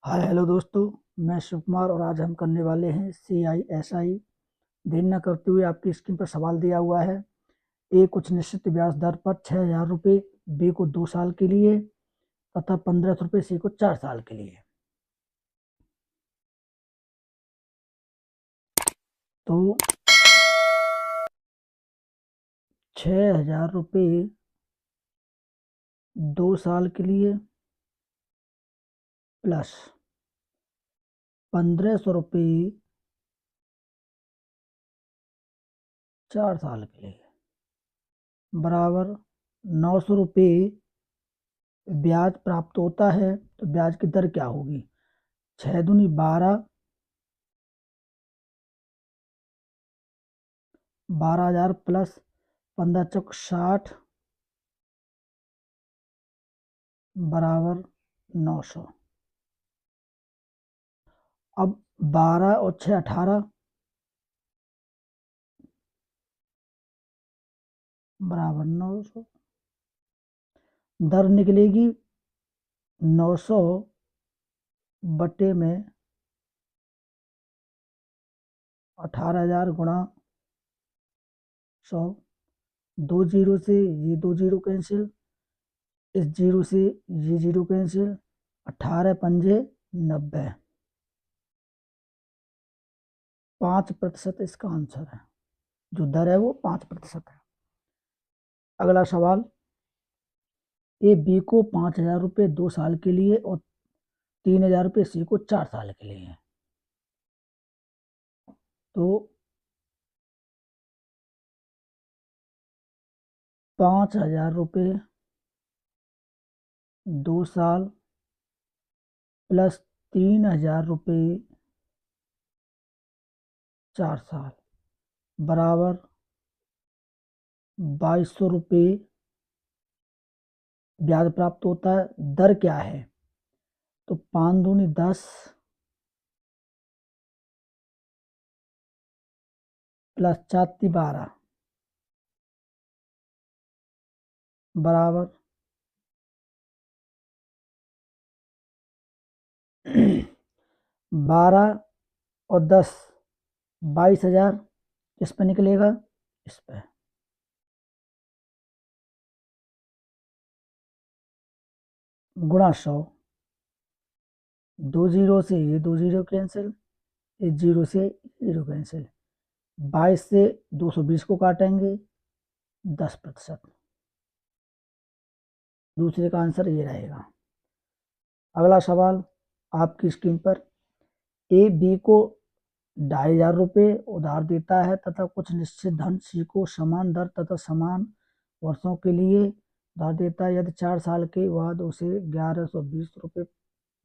Hi hello दोस्तों। मैं शिव कुमार और आज हम करने वाले हैं CISI। देर न करते हुए आपकी स्क्रीन पर सवाल दिया हुआ है। ए कुछ निश्चित ब्याज दर पर 6,000 रुपये, बी को 2 साल के लिए तथा 1500 रुपये सी को 4 साल के लिए। तो 6,000 रुपये 2 साल के लिए प्लस 1500 रुपये 4 साल के लिए बराबर 900 रुपये ब्याज प्राप्त होता है। तो ब्याज की दर क्या होगी? 6 दूनी 12, 12,000 प्लस 15 चौक 60 बराबर 900। अब 12 और 6 18 बराबर 900। दर निकलेगी 900 बटे में 18,000 गुणा 100। 2 जीरो से ये 2 जीरो कैंसिल, इस जीरो से ये जीरो कैंसिल, 18 पंजे 90। 5% इसका आंसर है। जो दर है वो 5% है। अगला सवाल, ए बी को 5,000 रुपये 2 साल के लिए और 3,000 रुपये सी को 4 साल के लिए है। तो 5,000 रुपये 2 साल प्लस 3,000 रुपये 4 साल बराबर 2,200 रुपये ब्याज प्राप्त होता है। दर क्या है? तो 5 दूनी 10 प्लस 4 12 बराबर 12 और 10 22,000। किस पे निकलेगा? इस पे। गुणा 100। 2 जीरो से ये 2 जीरो कैंसिल, इस जीरो से जीरो कैंसिल, 22 से 220 को काटेंगे 10%। दूसरे का आंसर ये रहेगा। अगला सवाल आपकी स्क्रीन पर, ए बी को 2,500 रुपये उधार देता है तथा कुछ निश्चित धन सी को समान दर तथा समान वर्षों के लिए उधार देता है। यदि 4 साल के बाद उसे 1,120 रुपये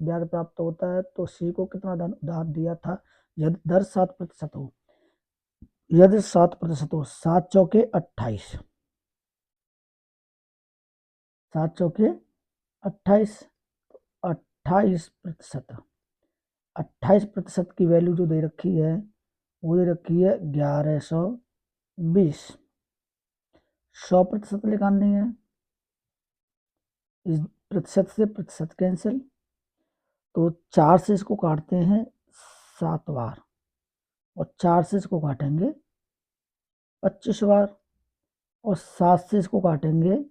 ब्याज प्राप्त होता है तो सी को कितना धन उधार दिया था यदि दर 7% हो? यदि 7% हो, 7 चौके 28, 7 चौके 28, 28%। 28% की वैल्यू जो दे रखी है वो दे रखी है 1,120। 100% निकालनी है, इस प्रतिशत से प्रतिशत कैंसिल, तो 4 से इसको काटते हैं 7 बार और 4 से इसको काटेंगे 25 बार और 7 से इसको काटेंगे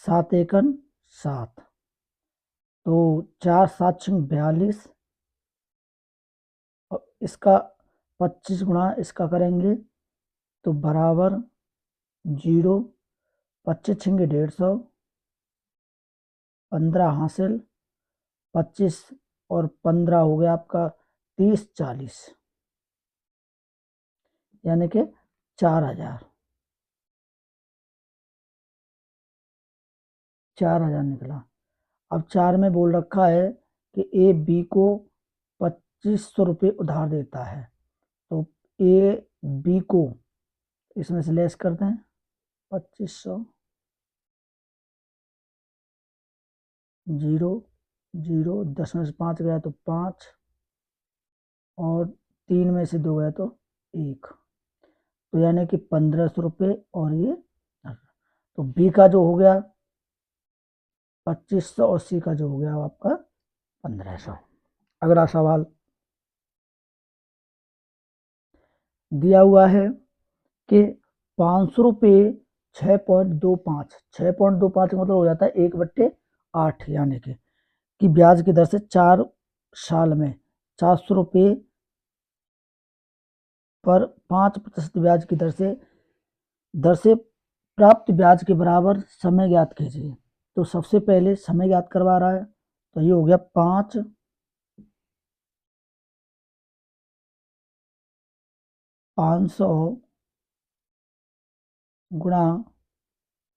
7 एकन 7। तो 4 7 42 और इसका 25 गुणा इसका करेंगे तो बराबर 0। 25 छिंगे 150, 15 हासिल, 25 और 15 हो गया आपका 30 40, यानी कि 4,000। 4,000 निकला। अब 4 में बोल रखा है कि ए बी को 2,500 रुपये उधार देता है। तो ए बी को इसमें से लेस करते हैं 2,500, 0 0, 10 में से 5 गया तो 5 और 3 में से 2 गया तो 1, तो यानी कि 1,500 रुपये और ये। तो बी का जो हो गया 2,500 और सी का जो हो गया आपका 1500। अगला सवाल दिया हुआ है कि 500 रुपये 6.25 6.25 मतलब हो जाता है 1/8, यानी कि ब्याज की दर से 4 साल में 400 रुपये पर 5% ब्याज की दर से प्राप्त ब्याज के बराबर समय ज्ञात कीजिए। तो सबसे पहले समय ज्ञात करवा रहा है, तो ये हो गया 500 गुणा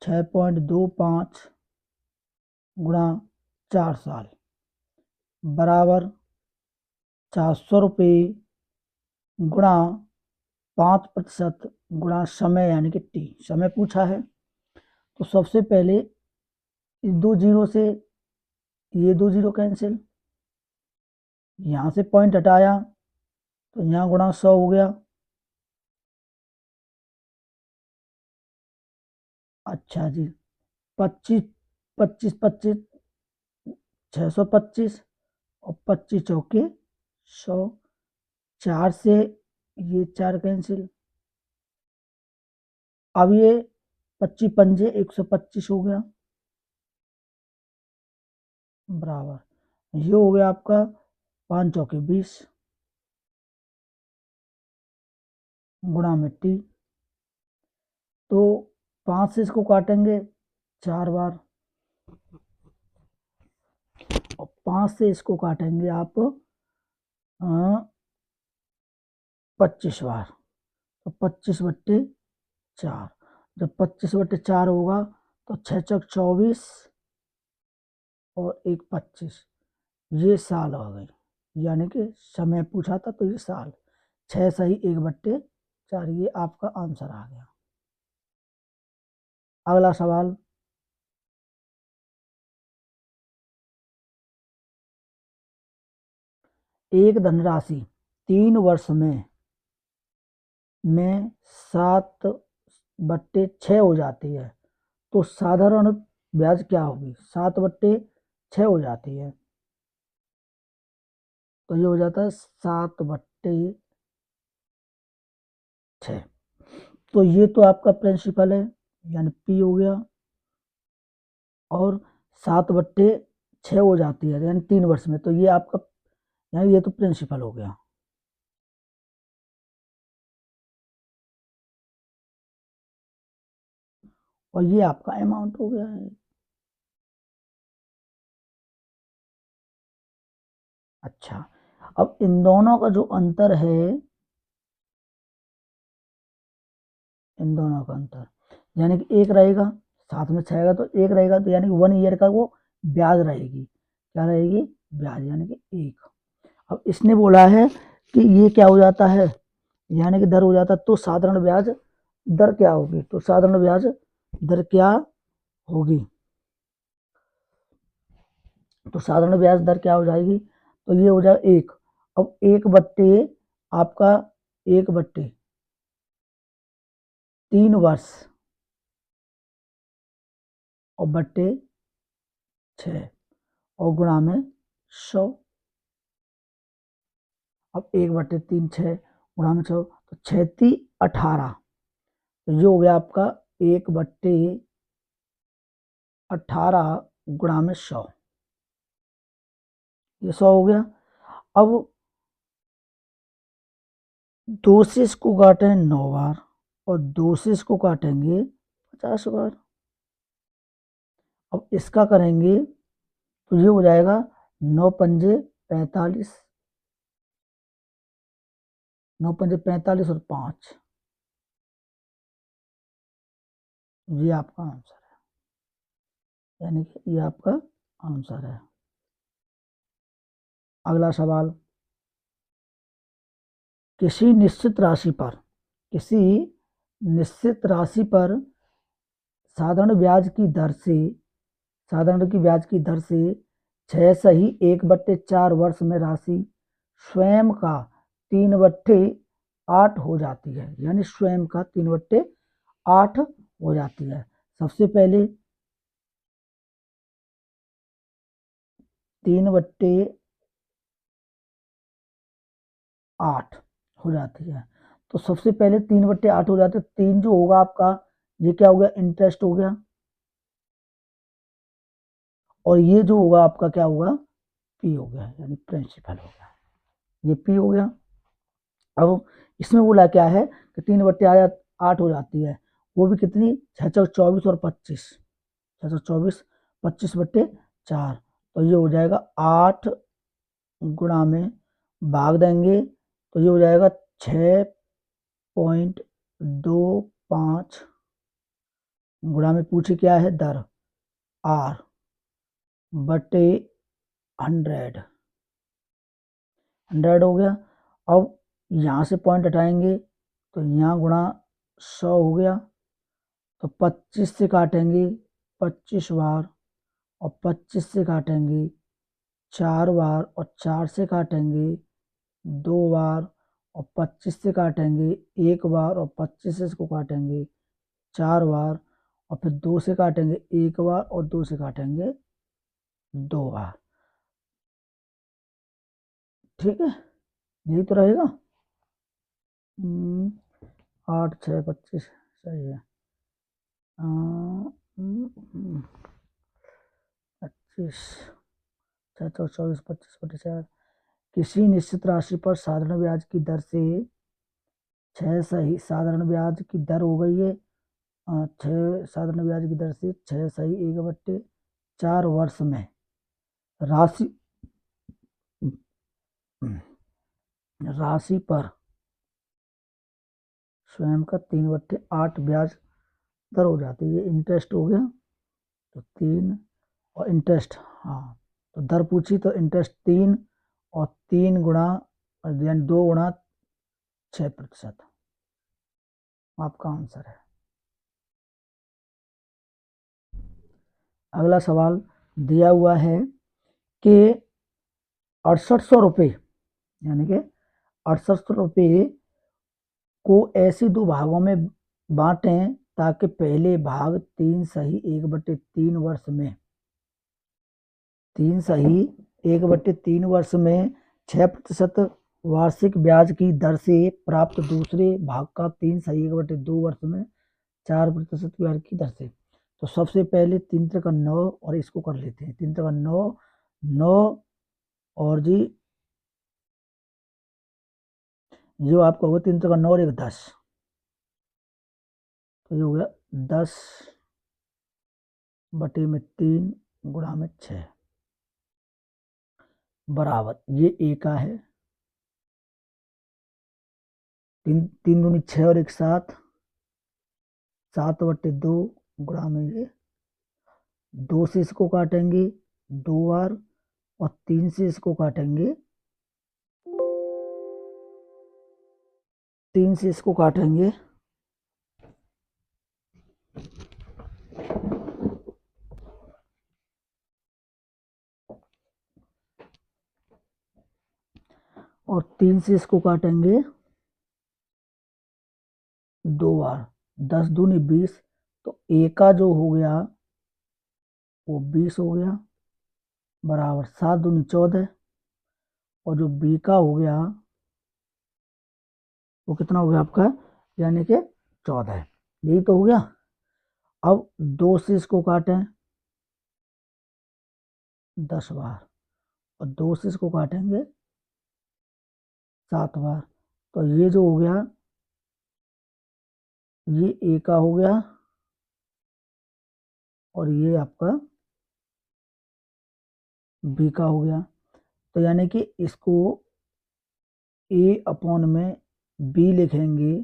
6.25 गुणा 4 साल बराबर 400 रुपये गुणा 5% गुणा समय, यानी कि टी। समय पूछा है तो सबसे पहले इस 2 जीरो से ये 2 जीरो कैंसिल, यहाँ से पॉइंट हटाया तो यहाँ गुणा 100 हो गया। अच्छा जी, 25 25 25 625 और 25 चौके 100, 4 से ये 4 कैंसिल। अब ये 25 पंजे 125 हो गया बराबर, ये हो गया आपका 5 चौके 20 गुणा में टी। तो 5 से इसको काटेंगे 4 बार और 5 से इसको काटेंगे आप 25 बार। तो 25/4, जब 25/4 होगा तो 6 चौक 24 और 1 25, ये साल हो गई, यानी कि समय पूछा था तो ये साल। 6 सही 1/4, ये आपका आंसर आ गया। अगला सवाल एक धनराशि 3 वर्ष में 7/6 हो जाती है तो साधारण ब्याज क्या होगी। 7/6 हो जाती है तो ये हो जाता है 7/6। तो ये तो आपका प्रिंसिपल है, यानी पी हो गया, और 7/6 हो जाती है यानी 3 वर्ष में, तो ये आपका, यानी ये तो प्रिंसिपल हो गया। और ये आपका अमाउंट हो गया है। अच्छा, अब इन दोनों का जो अंतर है, इन दोनों का अंतर यानी कि एक रहेगा, साथ में 6 आएगा तो एक रहेगा, तो यानी कि 1 ईयर का वो ब्याज रहेगी। क्या रहेगी? ब्याज, यानी कि 1। अब इसने बोला है कि ये क्या हो जाता है, यानी कि दर हो जाता है, तो साधारण ब्याज दर क्या होगी, तो साधारण ब्याज दर क्या होगी, तो साधारण ब्याज दर क्या हो जाएगी, तो ये हो जाएगा 1। अब 1/, आपका 1/3 वर्ष और बट्टे 6 और गुणा में 100। अब 1/3 6 गुणा में 100, तो 6×3 = 18, तो ये हो गया आपका 1/18 गुणा में 100, ये 100 हो गया। अब 2 से इसको काटें 9 बार और 2 से इसको काटेंगे 50 बार। अब इसका करेंगे तो ये हो जाएगा 9 पंजे 45, 9 पंजे 45 और 5, ये आपका आंसर है, यानी कि ये आपका आंसर है। अगला सवाल, किसी निश्चित राशि पर साधारण ब्याज की दर से 6 सही 1/4 वर्ष में राशि स्वयं का 3/8 हो जाती है, यानी स्वयं का 3/8 हो जाती है। सबसे पहले 3/8 हो जाती है। तो सबसे पहले 3/8 हो जाते, 3 जो होगा आपका, ये क्या हो गया, इंटरेस्ट हो गया, और ये जो होगा आपका क्या होगा, पी हो गया, यानी प्रिंसिपल हो गया, ये पी हो गया। अब इसमें बोला क्या है कि 3/8 हो जाती है, वो भी कितनी, 6 और 25, 6 25/4, तो ये हो जाएगा 8 गुणा में भाग देंगे, तो ये हो जाएगा 6.25 गुणा में पूछे क्या है, दर, आर बटे 100 हो गया। अब यहाँ से पॉइंट हटाएंगे तो यहाँ गुणा 100 हो गया, तो 25 से काटेंगे 25 बार, और 25 से काटेंगे 4 बार, और 4 से काटेंगे 2 बार, और 25 से काटेंगे 1 बार, और 25 से इसको काटेंगे 4 बार, और फिर 2 से काटेंगे 1 बार, और 2 से काटेंगे 2 बार। ठीक है, यही तो रहेगा। 8 6 25 सही है। 25 6 24 25/4, किसी निश्चित राशि पर साधारण ब्याज की दर से 6 सही, साधारण ब्याज की दर हो गई है 6, साधारण ब्याज की दर से 6 सही 1/4 वर्ष में राशि राशि पर स्वयं का 3/8 ब्याज दर हो जाती है, ये इंटरेस्ट हो गया, तो 3 और इंटरेस्ट, हाँ, तो दर पूछी तो इंटरेस्ट 3, और 3 गुणा, यानी 2 गुणा 6% आपका आंसर है। अगला सवाल दिया हुआ है कि 6800 रुपये, यानी कि 6800 रुपये को ऐसे 2 भागों में बांटें ताकि पहले भाग 3 सही 1/3 वर्ष में, 3 सही 1/3 वर्ष में 6% वार्षिक ब्याज की दर से प्राप्त दूसरे भाग का 3 सही 1/2 वर्ष में 4% ब्याज की दर से। तो सबसे पहले 3 का 9 और इसको कर लेते हैं, 3 का 9, 9 और जी जो आपका होगा 3 का 9 और 1 10, तो ये हो गया 10/3 गुणा में 6 बराबर, ये ए का है, 3 दूनी 6 और 1 7, 7/2 गुणा में ये 2 से इसको काटेंगे 2 बार, और 3 से इसको काटेंगे 3 से इसको काटेंगे और 3 से इसको काटेंगे 2 बार, 10 दूनी 20, तो ए का जो हो गया वो 20 हो गया, बराबर 7 दूनी 14, और जो बी का हो गया वो कितना हो गया आपका, यानी कि 14, यही तो हो गया। अब 2 से इसको काटें 10 बार, और 2 से इसको काटेंगे 7 बार, तो ये जो हो गया ये ए का हो गया, और ये आपका बी का हो गया, तो यानी कि इसको ए अपॉन में बी लिखेंगे,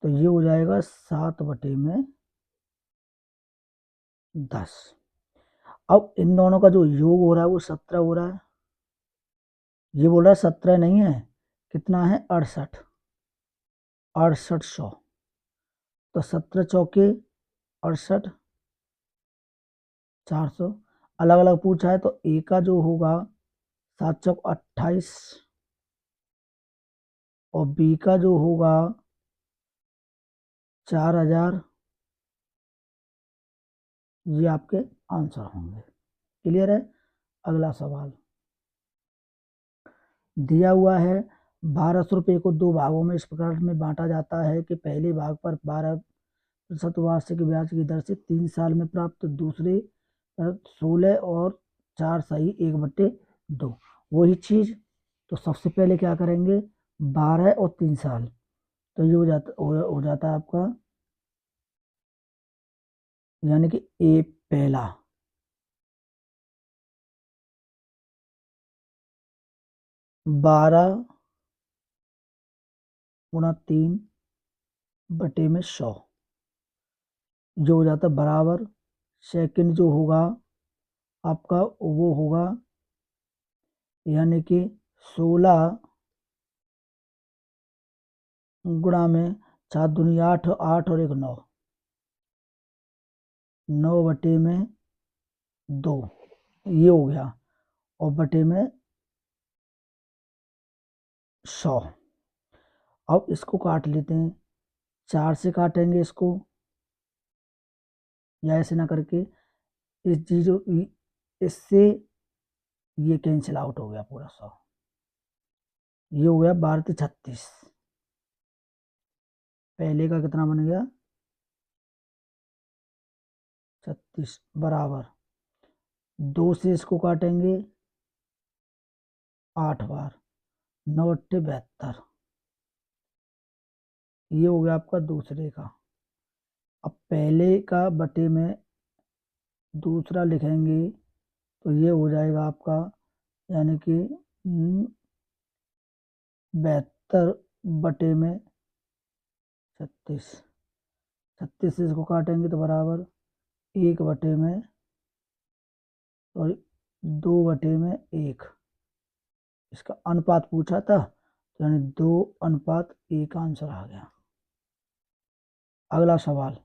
तो ये हो जाएगा 7/10। अब इन दोनों का जो योग हो रहा है वो 17 हो रहा है, ये बोल रहा है 17 नहीं है, कितना है 68, 6800, तो 17 चौके 68, 400, अलग अलग पूछा है, तो ए का जो होगा 7 चौक 28, और बी का जो होगा 4000, ये आपके आंसर होंगे। क्लियर है। अगला सवाल दिया हुआ है 1200 रुपये को दो भागों में इस प्रकार में बांटा जाता है कि पहले भाग पर 12% वार्षिक ब्याज की दर से 3 साल में प्राप्त, दूसरे पर 16 और 4 सही 1/2। वही चीज तो सबसे पहले क्या करेंगे 12 और 3 साल, तो ये हो जाता है आपका यानी कि ए पहला 12 गुणा 3/100 जो हो जाता है बराबर सेकंड जो होगा आपका वो होगा यानी कि 16 गुणा में 4 दूनी 8, 8 और 1 9, 9/2 ये हो गया और बटे में 100। अब इसको काट लेते हैं, 4 से काटेंगे इसको या ऐसे ना करके इस चीज इससे ये कैंसिल आउट हो गया पूरा 100, ये हो गया 12 36। पहले का कितना बन गया 36 बराबर 2 से इसको काटेंगे 8 बार, 9/8 72। ये हो गया आपका दूसरे का। अब पहले का बटे में दूसरा लिखेंगे तो ये हो जाएगा आपका यानी कि 72/36। 36 से इसको काटेंगे तो बराबर 1/में और 2/1। इसका अनुपात पूछा था तो यानी 2:1 आंसर आ गया। अगला सवाल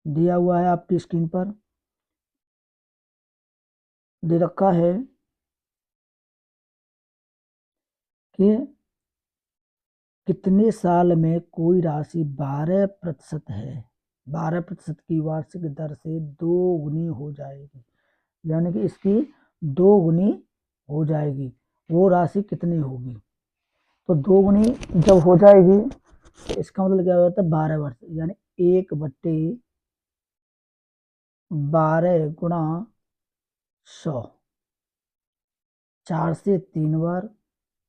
दिया हुआ है आपकी स्क्रीन पर, दे रखा है कि कितने साल में कोई राशि 12% है, 12% की वार्षिक दर से 2 गुनी हो जाएगी, यानी कि इसकी 2 गुनी हो जाएगी, वो राशि कितनी होगी। तो 2 गुनी जब हो जाएगी तो इसका मतलब क्या होता है 12 वर्ष, यानी 1/12 गुणा 100, 4 से 3 बार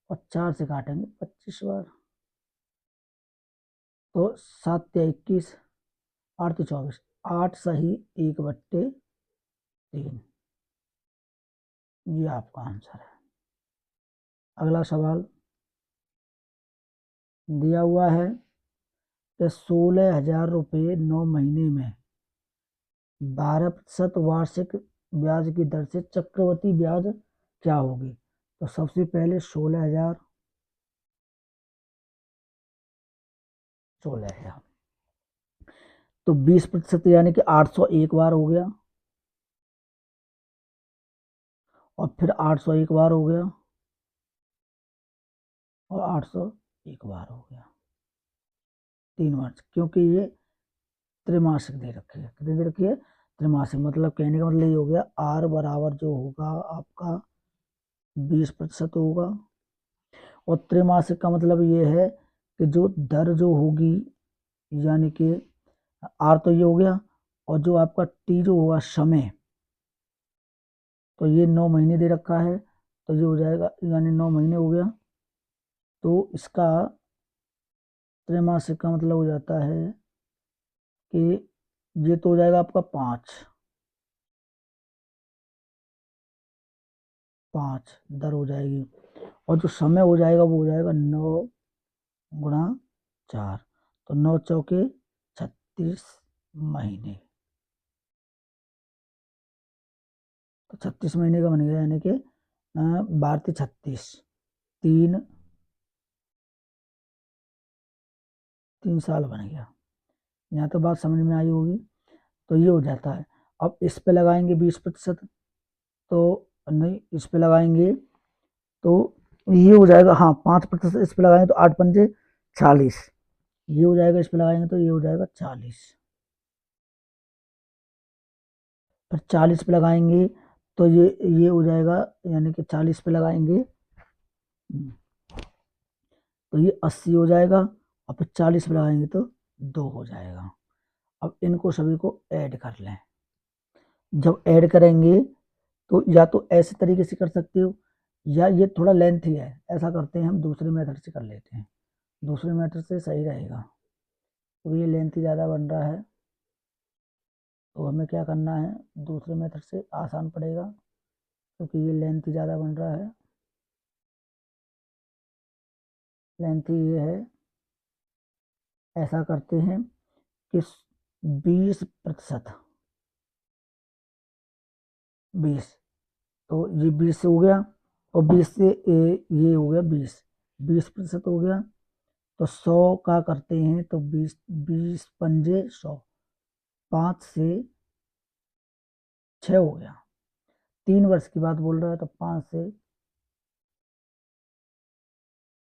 और 4 से काटेंगे 25 बार, तो 7 या 21, 8 24, 8 सही 1/3। ये आपका आंसर है। अगला सवाल दिया हुआ है कि 16,000 रुपये 9 महीने में 12% वार्षिक ब्याज की दर से चक्रवृद्धि ब्याज क्या होगी। तो सबसे पहले 16,000, 16,000 तो 20% यानी कि 801 बार हो गया और फिर 801 बार हो गया और 801 बार हो गया 3 वर्ष, क्योंकि ये त्रैमासिक दे रखी है। कितनी दे रखी है त्रैमासिक, मतलब कहने का मतलब ये हो गया आर बराबर जो होगा आपका 20% होगा और त्रैमासिक का मतलब ये है कि जो दर जो होगी यानी कि आर तो ये हो गया और जो आपका टी जो होगा समय, तो ये 9 महीने दे रखा है तो ये हो जाएगा यानी 9 महीने हो गया, तो इसका त्रैमासिक का मतलब हो जाता है कि ये तो हो जाएगा आपका 5 दर हो जाएगी और जो समय हो जाएगा वो हो जाएगा 9 गुणा 4, तो 9 चौके 36 महीने, तो 36 महीने का बन गया यानी कि 12×36 3 साल बन गया। यहाँ तो बात समझ में आई होगी। तो ये हो जाता है। अब इस पे लगाएंगे 20%, तो नहीं इस पे लगाएंगे तो ये हो जाएगा, हाँ 5% इस पे लगाएंगे तो 8×5 = 40, ये हो जाएगा, इस पे लगाएंगे तो ये हो जाएगा 40, फिर 40 पे लगाएंगे तो ये हो जाएगा, यानी कि 40 पे लगाएंगे तो ये 80 हो जाएगा, और फिर 40 पे लगाएंगे तो 2 हो जाएगा। अब इनको सभी को ऐड कर लें। जब ऐड करेंगे तो या तो ऐसे तरीके से कर सकते हो, या ये थोड़ा लेंथी है, ऐसा करते हैं हम दूसरे मेथड से कर लेते हैं। दूसरे मेथड से सही रहेगा, तो ये लेंथी ज़्यादा बन रहा है, तो हमें क्या करना है, दूसरे मेथड से आसान पड़ेगा, क्योंकि ये लेंथी ज़्यादा बन रहा है। लेंथी ये है, ऐसा करते हैं कि 20%, 20, तो ये 20 से हो गया, और 20 से ये हो गया 20% हो गया, तो 100 का करते हैं, तो 20 पंजे 100, 5 से 6 हो गया। 3 वर्ष की बात बोल रहा है, तो 5 से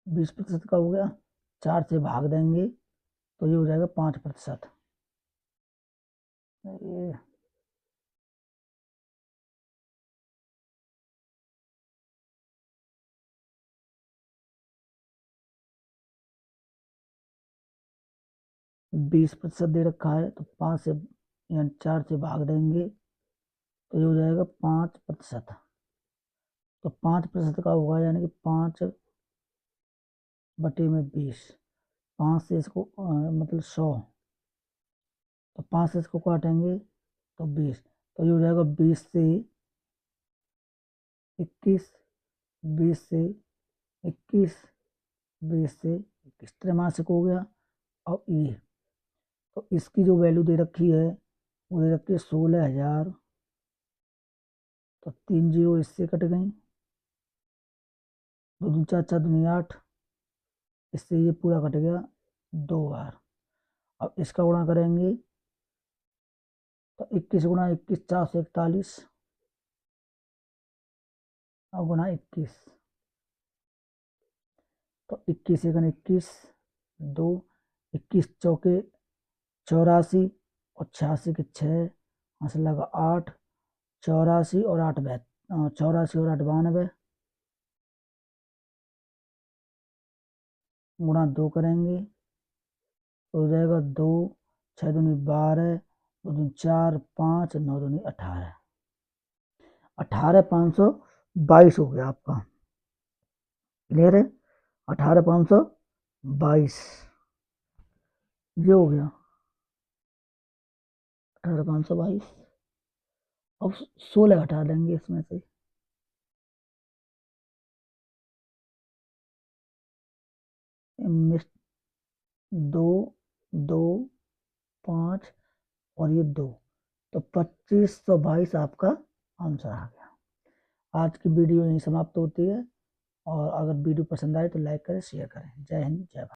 20% का हो गया, 4 से भाग देंगे तो ये हो जाएगा 5%। ये 20% दे रखा है, तो 5 से यानी 4 से भाग देंगे तो ये हो जाएगा 5%। तो 5% का होगा, यानी कि 5/20। 5 से इसको मतलब 100, तो 5 से इसको काटेंगे तो 20, तो ये हो जाएगा 20 से 21, 20 से 21, 20 से 21 त्रैमासिक हो गया। और ये, तो इसकी जो वैल्यू दे रखी है वो दे रखी है 16,000, तो 3 जीरो इससे कट गई, 2 दूनी 4, 4 दूनी 8, इससे ये पूरा कट गया 2 बार। अब इसका गुणा करेंगे, तो 21 गुणा 21 441, और गुणा 21, तो 21 एकन 21, 2, 21 चौके 84, और 86 के 6, हाथ लगा 8, 84 और 8 84 और 8 92, गुणा 2 करेंगे तो हो जाएगा 2, 6 दूनी 12, 2 दूनी 4, 5, 9 दूनी 18, 18,522 हो गया आपका। क्लियर है, 18,522 ये हो गया, 18,522। अब 16 हटा देंगे इसमें से, मिस 2, 2, 5 और ये 2, तो 2522 आपका आंसर आ गया। आज की वीडियो यहीं समाप्त होती है, और अगर वीडियो पसंद आए तो लाइक करें, शेयर करें। जय हिंद, जय भारत।